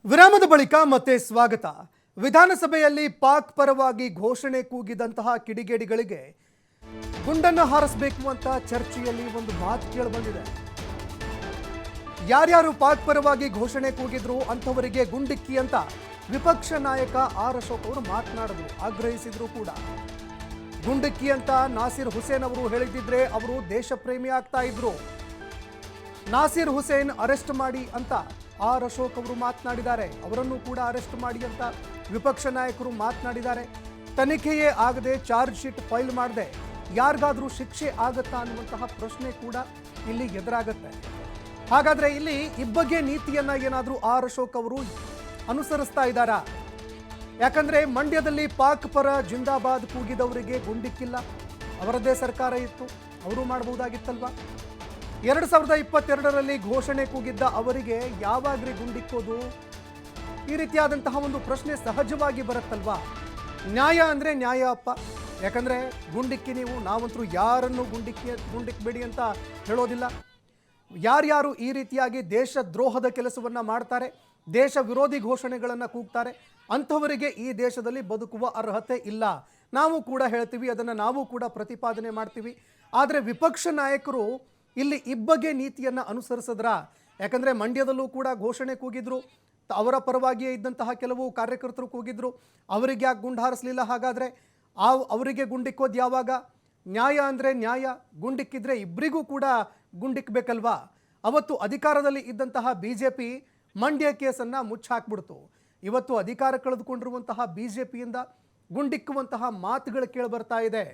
ವಿರಾಮದ ಬಳಿಕ ಮತ್ತೆ ಸ್ವಾಗತ. ವಿಧಾನಸಭೆಯಲ್ಲಿ ಪಾಕ್ ಪರವಾಗಿ ಘೋಷಣೆ ಕೂಗಿದಂತಹ ಕಿಡಿಗೇಡಿಗಳಿಗೆ ಗುಂಡನ್ನು ಹಾರಿಸಬೇಕು ಅಂತ ಚರ್ಚೆಯಲ್ಲಿ ಒಂದು ಮಾತು ಕೇಳಿಬಂದಿದೆ. ಯಾರ್ಯಾರು ಪಾಕ್ ಪರವಾಗಿ ಘೋಷಣೆ ಕೂಗಿದ್ರು ಅಂಥವರಿಗೆ ಗುಂಡಿಕ್ಕಿ ಅಂತ ವಿಪಕ್ಷ ನಾಯಕ ಆರ್ ಅಶೋಕ್ ಅವರು ಮಾತನಾಡಿದ್ರು, ಆಗ್ರಹಿಸಿದ್ರು ಕೂಡ. ಗುಂಡಿಕ್ಕಿ ಅಂತ ನಾಸಿರ್ ಹುಸೇನ್ ಅವರು ಹೇಳಿದ್ದಿದ್ರೆ ಅವರು ದೇಶ ಪ್ರೇಮಿ ಆಗ್ತಾ ಇದ್ರು. ನಾಸಿರ್ ಹುಸೇನ್ ಅರೆಸ್ಟ್ ಮಾಡಿ ಅಂತ ಆರ್ ಅಶೋಕ್ ಅವರು ಮಾತನಾಡಿದ್ದಾರೆ. ಅವರನ್ನು ಕೂಡ ಅರೆಸ್ಟ್ ಮಾಡಿ ಅಂತ ವಿಪಕ್ಷ ನಾಯಕರು ಮಾತನಾಡಿದ್ದಾರೆ. ತನಿಖೆಯೇ ಆಗದೆ ಚಾರ್ಜ್ ಶೀಟ್ ಫೈಲ್ ಮಾಡದೆ ಯಾರಿಗಾದ್ರೂ ಶಿಕ್ಷೆ ಆಗತ್ತಾ ಅನ್ನುವಂತಹ ಪ್ರಶ್ನೆ ಕೂಡ ಇಲ್ಲಿ ಎದುರಾಗುತ್ತೆ. ಹಾಗಾದ್ರೆ ಇಲ್ಲಿ ಇಬ್ಬಗೆ ನೀತಿಯನ್ನ ಏನಾದರೂ ಆರ್ ಅಶೋಕ್ ಅವರು ಅನುಸರಿಸ್ತಾ ಇದ್ದಾರಾ? ಯಾಕಂದ್ರೆ ಮಂಡ್ಯದಲ್ಲಿ ಪಾಕ್ ಪರ ಜಿಂದಾಬಾದ್ ಕೂಗಿದವರಿಗೆ ಗುಂಡಿಕ್ಕಿಲ್ಲ, ಅವರದ್ದೇ ಸರ್ಕಾರ ಇತ್ತು, ಅವರು ಮಾಡಬಹುದಾಗಿತ್ತಲ್ವಾ? 2022ರಲ್ಲಿ ಘೋಷಣೆ ಕೂಗಿದ್ದ ಅವರಿಗೆ ಯಾವಾಗ್ರಿ ಗುಂಡಿಕ್ಕೋದು? ಈ ರೀತಿಯಾದಂತಹ ಒಂದು ಪ್ರಶ್ನೆ ಸಹಜವಾಗಿ ಬರುತ್ತಲ್ವಾ? ನ್ಯಾಯ ಅಂದರೆ ನ್ಯಾಯ ಅಪ್ಪ. ಯಾಕಂದರೆ ಗುಂಡಿಕ್ಕಿ ನೀವು, ನಾವಂತರೂ ಯಾರನ್ನು ಗುಂಡಿಕ್ಕಬೇಡಿ ಅಂತ ಹೇಳೋದಿಲ್ಲ. ಯಾರ್ಯಾರು ಈ ರೀತಿಯಾಗಿ ದೇಶ ದ್ರೋಹದ ಕೆಲಸವನ್ನು ಮಾಡ್ತಾರೆ, ದೇಶ ವಿರೋಧಿ ಘೋಷಣೆಗಳನ್ನು ಕೂಗ್ತಾರೆ, ಅಂಥವರಿಗೆ ಈ ದೇಶದಲ್ಲಿ ಬದುಕುವ ಅರ್ಹತೆ ಇಲ್ಲ. ನಾವು ಕೂಡ ಹೇಳ್ತೀವಿ, ಅದನ್ನು ನಾವು ಕೂಡ ಪ್ರತಿಪಾದನೆ ಮಾಡ್ತೀವಿ. ಆದರೆ ವಿಪಕ್ಷ ನಾಯಕರು ಇಲ್ಲಿ ಇಬ್ಬಗೆ ನೀತಿಯನ್ನು ಅನುಸರಿಸಿದ್ರ? ಯಾಕಂದರೆ ಮಂಡ್ಯದಲ್ಲೂ ಕೂಡ ಘೋಷಣೆ ಕೂಗಿದ್ರು, ಅವರ ಪರವಾಗಿಯೇ ಇದ್ದಂತಹ ಕೆಲವು ಕಾರ್ಯಕರ್ತರು ಕೂಗಿದ್ರು, ಅವರಿಗೆ ಯಾಕೆ ಗುಂಡು ಹಾರಿಸಲಿಲ್ಲ? ಹಾಗಾದರೆ ಅವರಿಗೆ ಗುಂಡಿಕ್ಕೋದು ಯಾವಾಗ? ನ್ಯಾಯ ಅಂದರೆ ನ್ಯಾಯ, ಗುಂಡಿಕ್ಕಿದ್ರೆ ಇಬ್ಬರಿಗೂ ಕೂಡ ಗುಂಡಿಕ್ಕಬೇಕಲ್ವಾ? ಅವತ್ತು ಅಧಿಕಾರದಲ್ಲಿ ಇದ್ದಂತಹ BJP ಮಂಡ್ಯ ಕೇಸನ್ನು ಮುಚ್ಚಾಕ್ಬಿಡ್ತು. ಇವತ್ತು ಅಧಿಕಾರ ಕಳೆದುಕೊಂಡಿರುವಂತಹ BJPಯಿಂದ ಗುಂಡಿಕ್ಕುವಂತಹ ಮಾತುಗಳು ಕೇಳಿಬರ್ತಾ ಇದೆ.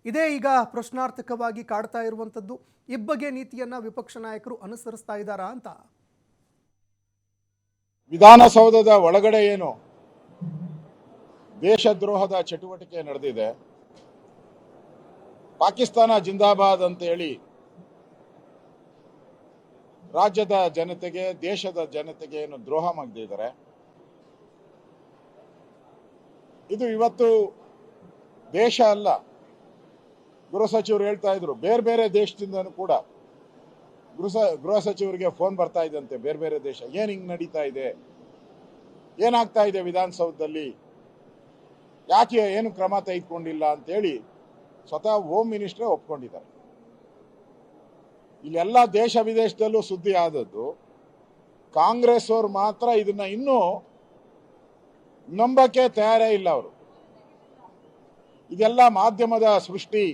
ಇದೇ ಈಗ ಪ್ರಶ್ನಾರ್ಥಕವಾಗಿ ಕಾಡ್ತಾ ಇರುವಂಥದ್ದು. ಇಬ್ಬಗೆ ನೀತಿಯನ್ನ ವಿಪಕ್ಷ ನಾಯಕರು ಅನುಸರಿಸ್ತಾ ಇದ್ದಾರಾ ಅಂತ. ವಿಧಾನಸೌಧದ ಒಳಗಡೆ ಏನು ದೇಶದ್ರೋಹದ ಚಟುವಟಿಕೆ ನಡೆದಿದೆ, ಪಾಕಿಸ್ತಾನ ಜಿಂದಾಬಾದ್ ಅಂತ ಹೇಳಿ ರಾಜ್ಯದ ಜನತೆಗೆ, ದೇಶದ ಜನತೆಗೆ ಏನು ದ್ರೋಹ ಮಾಡಿದ್ದಾರೆ, ಇದು ಇವತ್ತು ದೇಶ ಅಲ್ಲ. ಗೃಹ ಸಚಿವರು ಹೇಳ್ತಾ ಇದ್ರು, ಬೇರೆ ಬೇರೆ ದೇಶದಿಂದನೂ ಕೂಡ ಗೃಹ ಸಚಿವರಿಗೆ ಫೋನ್ ಬರ್ತಾ ಇದ್ದಂತೆ, ಬೇರೆ ಬೇರೆ ದೇಶ ಏನ್ ಹಿಂಗ್ ನಡೀತಾ ಇದೆ, ಏನಾಗ್ತಾ ಇದೆ ವಿಧಾನಸೌಧದಲ್ಲಿ, ಯಾಕೆ ಏನು ಕ್ರಮ ತೆಗೆದುಕೊಂಡಿಲ್ಲ ಅಂತೇಳಿ ಸ್ವತಃ ಹೋಮ್ ಮಿನಿಸ್ಟ್ರೇ ಒಪ್ಕೊಂಡಿದ್ದಾರೆ. ಇಲ್ಲೆಲ್ಲ ದೇಶ ವಿದೇಶದಲ್ಲೂ ಸುದ್ದಿ ಆದದ್ದು, ಕಾಂಗ್ರೆಸ್ ಅವರು ಮಾತ್ರ ಇದನ್ನ ಇನ್ನೂ ನಂಬಕ್ಕೆ ತಯಾರೇ ಇಲ್ಲ. ಅವರು ಇದೆಲ್ಲ ಮಾಧ್ಯಮದ ಸೃಷ್ಟಿ,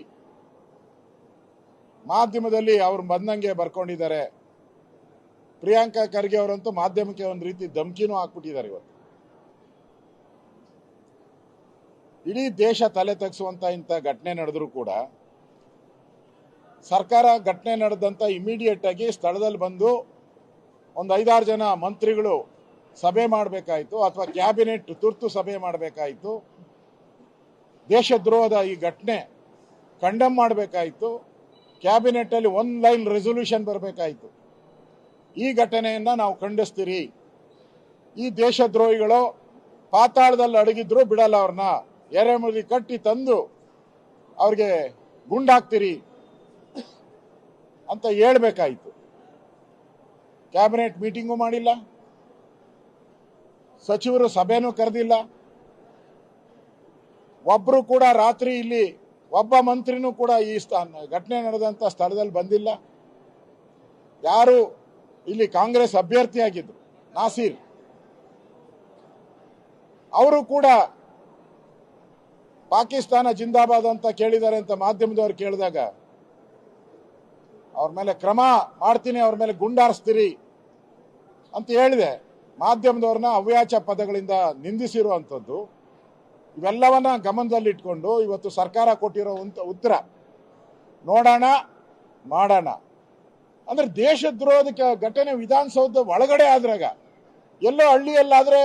ಮಾಧ್ಯಮದಲ್ಲಿ ಅವ್ರು ಬಂದಂಗೆ ಬರ್ಕೊಂಡಿದ್ದಾರೆ. ಪ್ರಿಯಾಂಕಾ ಖರ್ಗೆ ಅವರಂತೂ ಮಾಧ್ಯಮಕ್ಕೆ ಒಂದು ರೀತಿ ಧಮಕಿನೂ ಹಾಕ್ಬಿಟ್ಟಿದ್ದಾರೆ. ಇವತ್ತು ಇಡೀ ದೇಶ ತಲೆ ತಗ್ಸುವಂತ ಇಂಥ ಘಟನೆ ನಡೆದ್ರು ಕೂಡ ಸರ್ಕಾರ ಘಟನೆ ನಡೆದಂತ ಇಮಿಡಿಯೇಟ್ ಆಗಿ ಸ್ಥಳದಲ್ಲಿ ಬಂದು ಒಂದು 5-6 ಜನ ಮಂತ್ರಿಗಳು ಸಭೆ ಮಾಡಬೇಕಾಯಿತು, ಅಥವಾ ಕ್ಯಾಬಿನೆಟ್ ತುರ್ತು ಸಭೆ ಮಾಡಬೇಕಾಯಿತು. ದೇಶದ್ರೋಹದ ಈ ಘಟನೆ ಕಂಡಮ್ ಮಾಡಬೇಕಾಯಿತು. ಕ್ಯಾಬಿನೆಟ್ ಅಲ್ಲಿ 1 ಲೈನ್ ರೆಸೊಲ್ಯೂಷನ್ ಬರಬೇಕಾಯಿತು. ಈ ಘಟನೆಯನ್ನ ನಾವು ಖಂಡಿಸ್ತೀರಿ, ಈ ದೇಶದ್ರೋಹಿಗಳು ಪಾತಾಳದಲ್ಲಿ ಅಡಗಿದ್ರು ಬಿಡಲ್ಲ, ಅವ್ರನ್ನ ಎರೆಮುರಿ ಕಟ್ಟಿ ತಂದು ಅವ್ರಿಗೆ ಗುಂಡಾಕ್ತಿರಿ ಅಂತ ಹೇಳ್ಬೇಕಾಯಿತು. ಕ್ಯಾಬಿನೆಟ್ ಮೀಟಿಂಗು ಮಾಡಿಲ್ಲ, ಸಚಿವರು ಸಭೆನೂ ಕರೆದಿಲ್ಲ, ಒಬ್ರು ಕೂಡ ರಾತ್ರಿ ಇಲ್ಲಿ ಒಬ್ಬ ಮಂತ್ರಿನೂ ಕೂಡ ಈ ಘಟನೆ ನಡೆದಂತ ಸ್ಥಳದಲ್ಲಿ ಬಂದಿಲ್ಲ. ಯಾರು ಇಲ್ಲಿ ಕಾಂಗ್ರೆಸ್ ಅಭ್ಯರ್ಥಿಯಾಗಿದ್ರು ನಾಸೀರ್, ಅವರು ಕೂಡ ಪಾಕಿಸ್ತಾನ ಜಿಂದಾಬಾದ್ ಅಂತ ಕೇಳಿದ್ದಾರೆ ಅಂತ ಮಾಧ್ಯಮದವ್ರು ಕೇಳಿದಾಗ ಅವ್ರ ಮೇಲೆ ಕ್ರಮ ಮಾಡ್ತೀನಿ, ಅವ್ರ ಮೇಲೆ ಗುಂಡಾರಿಸ್ತೀರಿ ಅಂತ ಹೇಳಿದೆ. ಮಾಧ್ಯಮದವ್ರನ್ನ ಅವ್ಯಾಚ ಪದಗಳಿಂದ ನಿಂದಿಸಿರುವಂಥದ್ದು. ಇವೆಲ್ಲವನ್ನ ಗಮನದಲ್ಲಿಟ್ಕೊಂಡು ಇವತ್ತು ಸರ್ಕಾರ ಕೊಟ್ಟಿರೋ ಉತ್ತರ ನೋಡೋಣ ಮಾಡೋಣ ಅಂದ್ರೆ, ದೇಶದ್ರೋಹದ ಘಟನೆ ವಿಧಾನಸೌಧ ಒಳಗಡೆ ಆದ್ರಾಗ, ಎಲ್ಲೋ ಹಳ್ಳಿಯಲ್ಲಾದ್ರೆ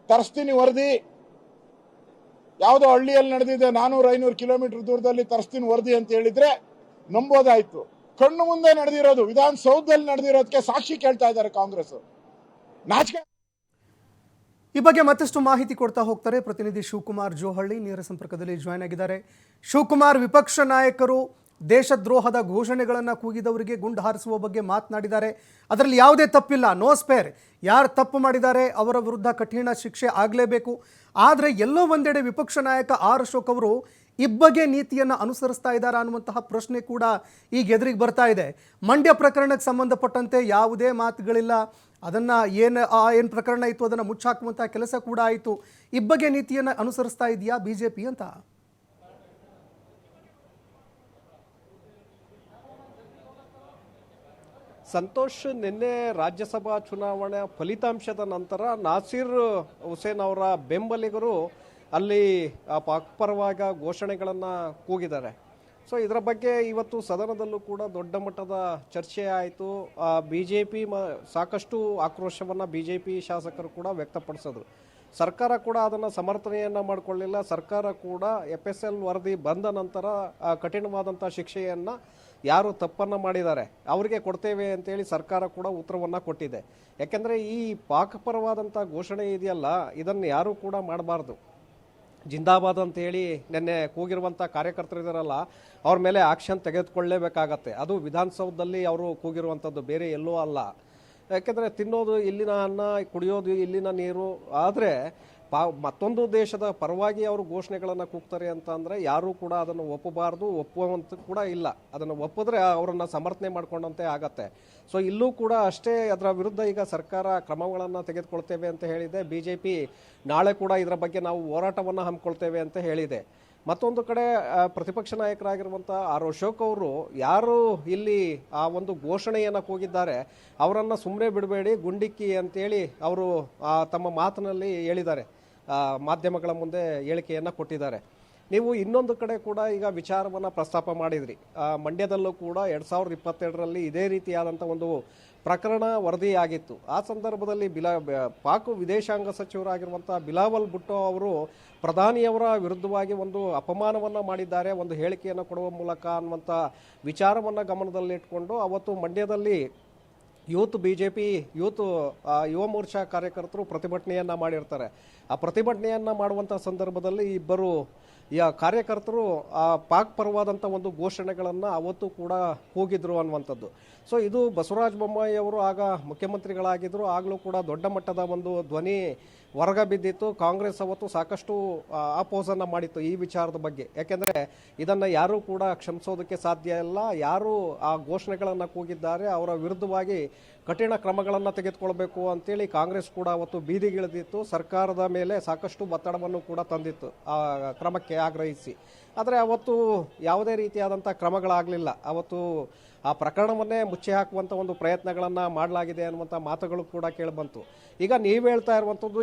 ತರಿಸ್ತೀನಿ ವರದಿ, ಯಾವುದೋ ಹಳ್ಳಿಯಲ್ಲಿ ನಡೆದಿದೆ 400-500 ಕಿಲೋಮೀಟರ್ ದೂರದಲ್ಲಿ ತರಿಸ್ತೀನಿ ವರದಿ ಅಂತ ಹೇಳಿದ್ರೆ ನಂಬೋದಾಯ್ತು. ಕಣ್ಣು ಮುಂದೆ ನಡೆದಿರೋದು, ವಿಧಾನಸೌಧದಲ್ಲಿ ನಡೆದಿರೋದಕ್ಕೆ ಸಾಕ್ಷಿ ಕೇಳ್ತಾ ಇದ್ದಾರೆ ಕಾಂಗ್ರೆಸ್. ನಾಚಿಕೆ. ಈ ಬಗ್ಗೆ ಮತ್ತಷ್ಟು ಮಾಹಿತಿ ಕೊಡ್ತಾ ಹೋಗ್ತಾರೆ ಪ್ರತಿನಿಧಿ ಶಿವಕುಮಾರ್ ಜೋಹಳ್ಳಿ, ನೇರ ಸಂಪರ್ಕದಲ್ಲಿ ಜಾಯ್ನ್ ಆಗಿದ್ದಾರೆ. ಶಿವಕುಮಾರ್, ವಿಪಕ್ಷ ನಾಯಕರು ದೇಶದ್ರೋಹದ ಘೋಷಣೆಗಳನ್ನು ಕೂಗಿದವರಿಗೆ ಗುಂಡು ಹಾರಿಸುವ ಬಗ್ಗೆ ಮಾತನಾಡಿದ್ದಾರೆ. ಅದರಲ್ಲಿ ಯಾವುದೇ ತಪ್ಪಿಲ್ಲ, ನೋ ಸ್ಪೇರ್. ಯಾರು ತಪ್ಪು ಮಾಡಿದ್ದಾರೆ ಅವರ ವಿರುದ್ಧ ಕಠಿಣ ಶಿಕ್ಷೆ ಆಗಲೇಬೇಕು. ಆದರೆ ಎಲ್ಲೋ ಒಂದೆಡೆ ವಿಪಕ್ಷ ನಾಯಕ ಆರ್ ಅಶೋಕ್ ಅವರು ಇಬ್ಬಗೆ ನೀತಿಯನ್ನು ಅನುಸರಿಸ್ತಾ ಇದ್ದಾರೆ ಅನ್ನುವಂತಹ ಪ್ರಶ್ನೆ ಕೂಡ ಈಗ ಎದುರಿಗೆ ಬರ್ತಾ ಇದೆ. ಮಂಡ್ಯ ಪ್ರಕರಣಕ್ಕೆ ಸಂಬಂಧಪಟ್ಟಂತೆ ಯಾವುದೇ ಮಾತುಗಳಿಲ್ಲ. ಅದನ್ನು ಏನು ಪ್ರಕರಣ ಇತ್ತು ಅದನ್ನು ಮುಚ್ಚಾಕುವಂತಹ ಕೆಲಸ ಕೂಡ ಆಯಿತು. ಇಬ್ಬಗೆ ನೀತಿಯನ್ನು ಅನುಸರಿಸ್ತಾ ಇದೆಯಾ ಬಿಜೆಪಿ ಅಂತ? ಸಂತೋಷ್, ನಿನ್ನೆ ರಾಜ್ಯಸಭಾ ಚುನಾವಣೆ ಫಲಿತಾಂಶದ ನಂತರ ನಾಸೀರ್ ಹುಸೇನ್ ಅವರ ಬೆಂಬಲಿಗರು ಅಲ್ಲಿ ಪಾಕ್ ಪರವಾಗಿ ಘೋಷಣೆಗಳನ್ನು ಕೂಗಿದ್ದಾರೆ. ಸೊ ಇದರ ಬಗ್ಗೆ ಇವತ್ತು ಸದನದಲ್ಲೂ ಕೂಡ ದೊಡ್ಡ ಮಟ್ಟದ ಚರ್ಚೆ ಆಯಿತು. BJP ಸಾಕಷ್ಟು ಆಕ್ರೋಶವನ್ನು BJP ಶಾಸಕರು ಕೂಡ ವ್ಯಕ್ತಪಡಿಸಿದ್ರು. ಸರ್ಕಾರ ಕೂಡ ಅದನ್ನು ಸಮರ್ಥನೆಯನ್ನು ಮಾಡಿಕೊಳ್ಳಿಲ್ಲ. ಸರ್ಕಾರ ಕೂಡ FSL ವರದಿ ಬಂದ ನಂತರ ಕಠಿಣವಾದಂಥ ಶಿಕ್ಷೆಯನ್ನು ಯಾರು ತಪ್ಪನ್ನು ಮಾಡಿದ್ದಾರೆ ಅವರಿಗೆ ಕೊಡ್ತೇವೆ ಅಂತೇಳಿ ಸರ್ಕಾರ ಕೂಡ ಉತ್ತರವನ್ನು ಕೊಟ್ಟಿದೆ. ಯಾಕೆಂದರೆ ಈ ಪಾಕಪರವಾದಂಥ ಘೋಷಣೆ ಇದೆಯಲ್ಲ, ಇದನ್ನು ಯಾರೂ ಕೂಡ ಮಾಡಬಾರ್ದು. ಜಿಂದಾಬಾದ್ ಅಂತೇಳಿ ನಿನ್ನೆ ಕೂಗಿರುವಂಥ ಕಾರ್ಯಕರ್ತರಿದಾರಲ್ಲ, ಅವ್ರ ಮೇಲೆ ಆಕ್ಷನ್ ತೆಗೆದುಕೊಳ್ಳಲೇಬೇಕಾಗತ್ತೆ. ಅದು ವಿಧಾನಸೌಧದಲ್ಲಿ ಅವರು ಕೂಗಿರುವಂಥದ್ದು, ಬೇರೆ ಎಲ್ಲೂ ಅಲ್ಲ. ಯಾಕೆಂದರೆ ತಿನ್ನೋದು ಇಲ್ಲಿನ ಅನ್ನ, ಕುಡಿಯೋದು ಇಲ್ಲಿನ ನೀರು. ಆದರೆ ಮತ್ತೊಂದು ದೇಶದ ಪರವಾಗಿ ಅವರು ಘೋಷಣೆಗಳನ್ನು ಕೂಗ್ತಾರೆ ಅಂತ ಅಂದರೆ ಯಾರೂ ಕೂಡ ಅದನ್ನು ಒಪ್ಪಬಾರ್ದು, ಒಪ್ಪುವಂತ ಕೂಡ ಇಲ್ಲ. ಅದನ್ನು ಒಪ್ಪಿದ್ರೆ ಅವರನ್ನು ಸಮರ್ಥನೆ ಮಾಡ್ಕೊಂಡಂತೆ ಆಗತ್ತೆ. ಸೊ ಇಲ್ಲೂ ಕೂಡ ಅಷ್ಟೇ, ಅದರ ವಿರುದ್ಧ ಈಗ ಸರ್ಕಾರ ಕ್ರಮಗಳನ್ನು ತೆಗೆದುಕೊಳ್ತೇವೆ ಅಂತ ಹೇಳಿದೆ. BJP ನಾಳೆ ಕೂಡ ಇದರ ಬಗ್ಗೆ ನಾವು ಹೋರಾಟವನ್ನು ಹಮ್ಮಿಕೊಳ್ತೇವೆ ಅಂತ ಹೇಳಿದೆ. ಮತ್ತೊಂದು ಕಡೆ ಪ್ರತಿಪಕ್ಷ ನಾಯಕರಾಗಿರುವಂಥ ಆರ್ ಅಶೋಕ್ ಅವರು ಯಾರು ಇಲ್ಲಿ ಆ ಒಂದು ಘೋಷಣೆಯನ್ನು ಕೂಗಿದ್ದಾರೆ ಅವರನ್ನು ಸುಮ್ಮನೆ ಬಿಡಬೇಡಿ, ಗುಂಡಿಕ್ಕಿ ಅಂತೇಳಿ ಅವರು ತಮ್ಮ ಮಾತಿನಲ್ಲಿ ಹೇಳಿದ್ದಾರೆ. ಮಾಧ್ಯಮಗಳ ಮುಂದೆ ಹೇಳಿಕೆಯನ್ನು ಕೊಟ್ಟಿದ್ದಾರೆ. ನೀವು ಇನ್ನೊಂದು ಕಡೆ ಕೂಡ ಈಗ ವಿಚಾರವನ್ನು ಪ್ರಸ್ತಾಪ ಮಾಡಿದ್ರಿ. ಮಂಡ್ಯದಲ್ಲೂ ಕೂಡ 2022ರಲ್ಲಿ ಇದೇ ರೀತಿಯಾದಂಥ ಒಂದು ಪ್ರಕರಣ ವರದಿಯಾಗಿತ್ತು. ಆ ಸಂದರ್ಭದಲ್ಲಿ ಪಾಕ್ ವಿದೇಶಾಂಗ ಸಚಿವರಾಗಿರುವಂಥ ಬಿಲಾವಲ್ ಭುಟ್ಟೋ ಅವರು ಪ್ರಧಾನಿಯವರ ವಿರುದ್ಧವಾಗಿ ಒಂದು ಅಪಮಾನವನ್ನು ಮಾಡಿದ್ದಾರೆ, ಒಂದು ಹೇಳಿಕೆಯನ್ನು ಕೊಡುವ ಮೂಲಕ ಅನ್ನುವಂಥ ವಿಚಾರವನ್ನು ಗಮನದಲ್ಲಿಟ್ಕೊಂಡು ಅವತ್ತು ಮಂಡ್ಯದಲ್ಲಿ BJP ಯುವ ಮೋರ್ಚಾ ಕಾರ್ಯಕರ್ತರು ಪ್ರತಿಭಟನೆಯನ್ನು ಮಾಡಿರ್ತಾರೆ. ಆ ಪ್ರತಿಭಟನೆಯನ್ನು ಮಾಡುವಂಥ ಸಂದರ್ಭದಲ್ಲಿ ಇಬ್ಬರು ಕಾರ್ಯಕರ್ತರು ಪಾಕ್ ಪರವಾದಂಥ ಒಂದು ಘೋಷಣೆಗಳನ್ನು ಅವತ್ತು ಕೂಡ ಕೂಗಿದ್ರು ಅನ್ನುವಂಥದ್ದು. ಸೊ ಇದು ಬಸವರಾಜ ಬೊಮ್ಮಾಯಿ ಅವರು ಆಗ ಮುಖ್ಯಮಂತ್ರಿಗಳಾಗಿದ್ದರು. ಆಗಲೂ ಕೂಡ ದೊಡ್ಡ ಮಟ್ಟದ ಒಂದು ಧ್ವನಿ ಹೊರಗ ಬಿದ್ದಿತ್ತು. ಕಾಂಗ್ರೆಸ್ ಅವತ್ತು ಸಾಕಷ್ಟು ಅಪೋಸನ್ನು ಮಾಡಿತ್ತು ಈ ವಿಚಾರದ ಬಗ್ಗೆ. ಯಾಕೆಂದರೆ ಇದನ್ನು ಯಾರೂ ಕೂಡ ಕ್ಷಮಿಸೋದಕ್ಕೆ ಸಾಧ್ಯ ಇಲ್ಲ. ಯಾರು ಆ ಘೋಷಣೆಗಳನ್ನು ಕೂಗಿದ್ದಾರೆ ಅವರ ವಿರುದ್ಧವಾಗಿ ಕಠಿಣ ಕ್ರಮಗಳನ್ನು ತೆಗೆದುಕೊಳ್ಬೇಕು ಅಂತೇಳಿ ಕಾಂಗ್ರೆಸ್ ಕೂಡ ಅವತ್ತು ಬೀದಿಗಿಳಿದಿತ್ತು. ಸರ್ಕಾರದ ಮೇಲೆ ಸಾಕಷ್ಟು ಒತ್ತಡವನ್ನು ಕೂಡ ತಂದಿತ್ತು ಆ ಕ್ರಮಕ್ಕೆ ಆಗ್ರಹಿಸಿ. ಆದರೆ ಅವತ್ತು ಯಾವುದೇ ರೀತಿಯಾದಂಥ ಕ್ರಮಗಳಾಗಲಿಲ್ಲ. ಅವತ್ತು ಆ ಪ್ರಕರಣವನ್ನೇ ಮುಚ್ಚಿ ಹಾಕುವಂಥ ಒಂದು ಪ್ರಯತ್ನಗಳನ್ನು ಮಾಡಲಾಗಿದೆ ಅನ್ನುವಂಥ ಮಾತುಗಳು ಕೂಡ ಕೇಳಿಬಂತು. ಈಗ ನೀವು ಹೇಳ್ತಾ ಇರುವಂಥದ್ದು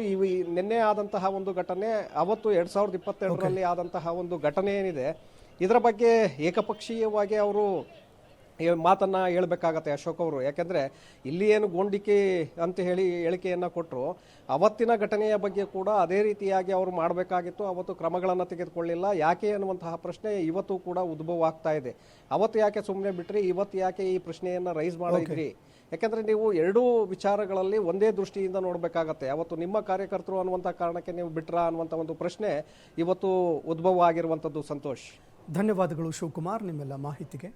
ನಿನ್ನೆ ಆದಂತಹ ಒಂದು ಘಟನೆ, ಅವತ್ತು 2022ರಲ್ಲಿ ಆದಂತಹ ಒಂದು ಘಟನೆ ಏನಿದೆ ಇದರ ಬಗ್ಗೆ ಏಕಪಕ್ಷೀಯವಾಗಿ ಅವರು ಮಾತನ್ನು ಹೇಳಬೇಕಾಗತ್ತೆ ಅಶೋಕ್ ಅವರು. ಯಾಕೆಂದರೆ ಇಲ್ಲಿ ಏನು ಗೋಂಡಿಕೆ ಅಂತ ಹೇಳಿ ಹೇಳಿಕೆಯನ್ನು ಕೊಟ್ಟರು, ಅವತ್ತಿನ ಘಟನೆಯ ಬಗ್ಗೆ ಕೂಡ ಅದೇ ರೀತಿಯಾಗಿ ಅವರು ಮಾಡಬೇಕಾಗಿತ್ತು. ಅವತ್ತು ಕ್ರಮಗಳನ್ನು ತೆಗೆದುಕೊಳ್ಳಿಲ್ಲ. ಯಾಕೆ ಅನ್ನುವಂತಹ ಪ್ರಶ್ನೆ ಇವತ್ತು ಕೂಡ ಉದ್ಭವ ಆಗ್ತಾ ಇದೆ. ಅವತ್ತು ಯಾಕೆ ಸುಮ್ಮನೆ ಬಿಟ್ರಿ, ಇವತ್ತು ಯಾಕೆ ಈ ಪ್ರಶ್ನೆಯನ್ನು ರೈಸ್ ಮಾಡಿದ್ರಿ? ಯಾಕೆಂದರೆ ನೀವು ಎರಡೂ ವಿಚಾರಗಳಲ್ಲಿ ಒಂದೇ ದೃಷ್ಟಿಯಿಂದ ನೋಡಬೇಕಾಗತ್ತೆ. ಅವತ್ತು ನಿಮ್ಮ ಕಾರ್ಯಕರ್ತರು ಅನ್ನುವಂಥ ಕಾರಣಕ್ಕೆ ನೀವು ಬಿಟ್ರಾ ಅನ್ನುವಂಥ ಒಂದು ಪ್ರಶ್ನೆ ಇವತ್ತು ಉದ್ಭವ ಆಗಿರುವಂಥದ್ದು. ಸಂತೋಷ್, ಧನ್ಯವಾದಗಳು ಶಿವಕುಮಾರ್ ನಿಮ್ಮೆಲ್ಲ ಮಾಹಿತಿಗೆ.